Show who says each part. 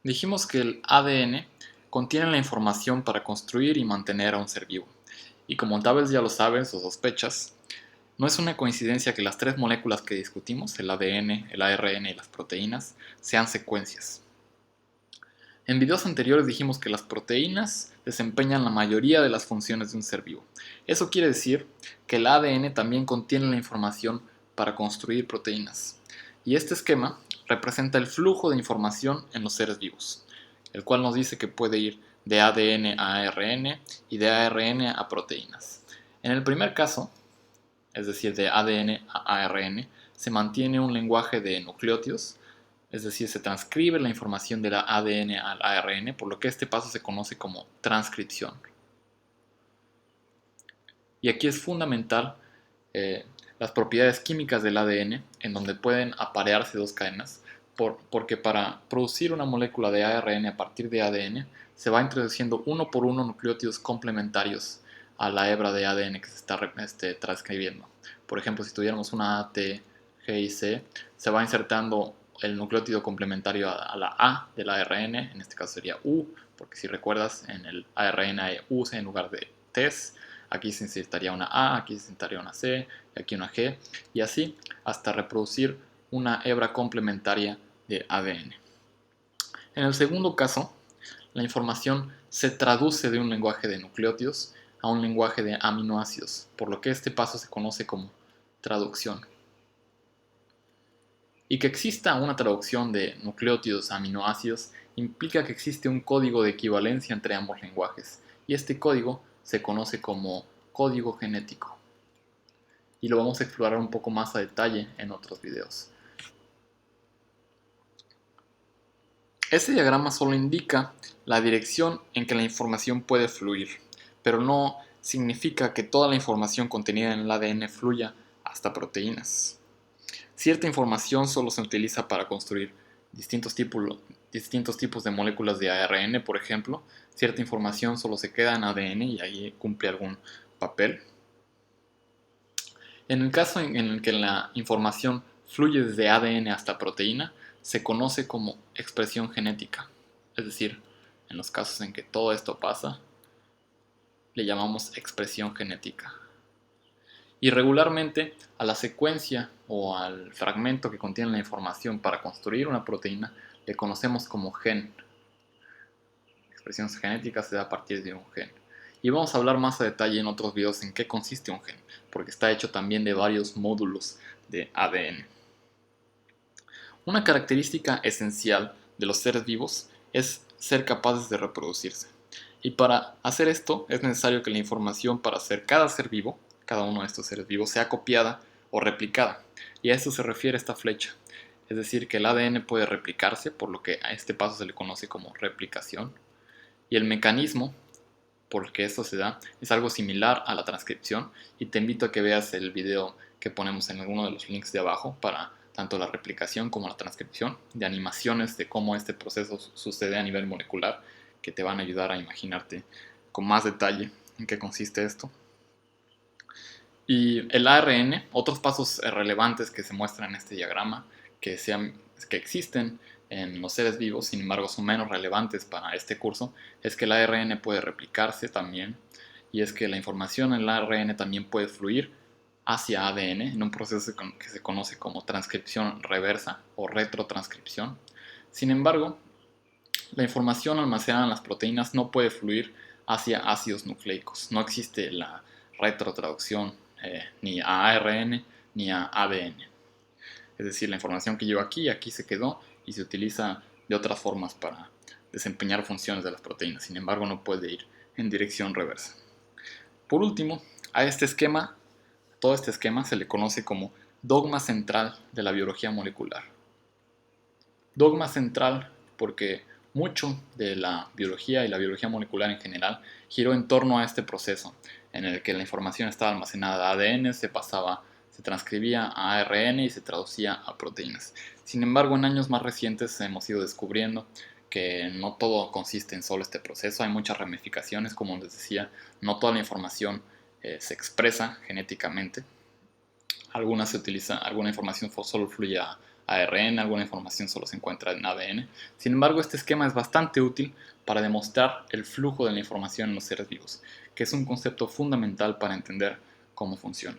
Speaker 1: Dijimos que el ADN contiene la información para construir y mantener a un ser vivo. Y como tal vez ya lo sabes o sospechas, no es una coincidencia que las tres moléculas que discutimos, el ADN, el ARN y las proteínas, sean secuencias. En videos anteriores dijimos que las proteínas desempeñan la mayoría de las funciones de un ser vivo. Eso quiere decir que el ADN también contiene la información para construir proteínas. Y este esquema representa el flujo de información en los seres vivos, el cual nos dice que puede ir de ADN a ARN y de ARN a proteínas. En el primer caso, es decir, de ADN a ARN, se mantiene un lenguaje de nucleótidos, es decir, se transcribe la información del ADN al ARN, por lo que este paso se conoce como transcripción. Y aquí es fundamental las propiedades químicas del ADN, en donde pueden aparearse dos cadenas, porque para producir una molécula de ARN a partir de ADN, se va introduciendo uno por uno nucleótidos complementarios a la hebra de ADN que se está transcribiendo. Por ejemplo, si tuviéramos una A, T, G y C, se va insertando el nucleótido complementario a la A del ARN, en este caso sería U, porque si recuerdas, en el ARN hay U en lugar de Ts. Aquí se insertaría una A, aquí se insertaría una C, y aquí una G, y así hasta reproducir una hebra complementaria de ADN. En el segundo caso, la información se traduce de un lenguaje de nucleótidos a un lenguaje de aminoácidos, por lo que este paso se conoce como traducción. Y que exista una traducción de nucleótidos a aminoácidos implica que existe un código de equivalencia entre ambos lenguajes, y este código se conoce como código genético. Y lo vamos a explorar un poco más a detalle en otros videos. Este diagrama solo indica la dirección en que la información puede fluir, pero no significa que toda la información contenida en el ADN fluya hasta proteínas. Cierta información solo se utiliza para construir distintos tipos de moléculas de ARN, por ejemplo. Cierta información solo se queda en ADN y ahí cumple algún papel. En el caso en el que la información fluye desde ADN hasta proteína, se conoce como expresión genética. Es decir, en los casos en que todo esto pasa, le llamamos expresión genética. Y regularmente a la secuencia o al fragmento que contiene la información para construir una proteína le conocemos como gen. La expresión genética se da a partir de un gen. Y vamos a hablar más a detalle en otros videos en qué consiste un gen, porque está hecho también de varios módulos de ADN. Una característica esencial de los seres vivos es ser capaces de reproducirse. Y para hacer esto es necesario que la información para hacer cada ser vivo, cada uno de estos seres vivos, sea copiada o replicada. Y a esto se refiere esta flecha. Es decir, que el ADN puede replicarse, por lo que a este paso se le conoce como replicación. Y el mecanismo por el que esto se da es algo similar a la transcripción. Y te invito a que veas el video que ponemos en alguno de los links de abajo para tanto la replicación como la transcripción, de animaciones de cómo este proceso sucede a nivel molecular, que te van a ayudar a imaginarte con más detalle en qué consiste esto. Y el ARN, otros pasos relevantes que se muestran en este diagrama, que existen en los seres vivos, sin embargo son menos relevantes para este curso, es que el ARN puede replicarse también, y es que la información en el ARN también puede fluir hacia ADN en un proceso que se conoce como transcripción reversa o retrotranscripción. Sin embargo, la información almacenada en las proteínas no puede fluir hacia ácidos nucleicos. No existe la retrotraducción ni a ARN ni a ADN. Es decir, la información que llevo aquí se quedó y se utiliza de otras formas para desempeñar funciones de las proteínas. Sin embargo, no puede ir en dirección reversa. Por último, a todo este esquema se le conoce como dogma central de la biología molecular. Dogma central porque mucho de la biología y la biología molecular en general giró en torno a este proceso, en el que la información estaba almacenada de ADN, se transcribía a ARN y se traducía a proteínas. Sin embargo, en años más recientes hemos ido descubriendo que no todo consiste en solo este proceso, hay muchas ramificaciones, como les decía, no toda la información se expresa genéticamente. Alguna información solo fluye a ARN, alguna información solo se encuentra en ADN. Sin embargo, este esquema es bastante útil para demostrar el flujo de la información en los seres vivos, que es un concepto fundamental para entender cómo funciona.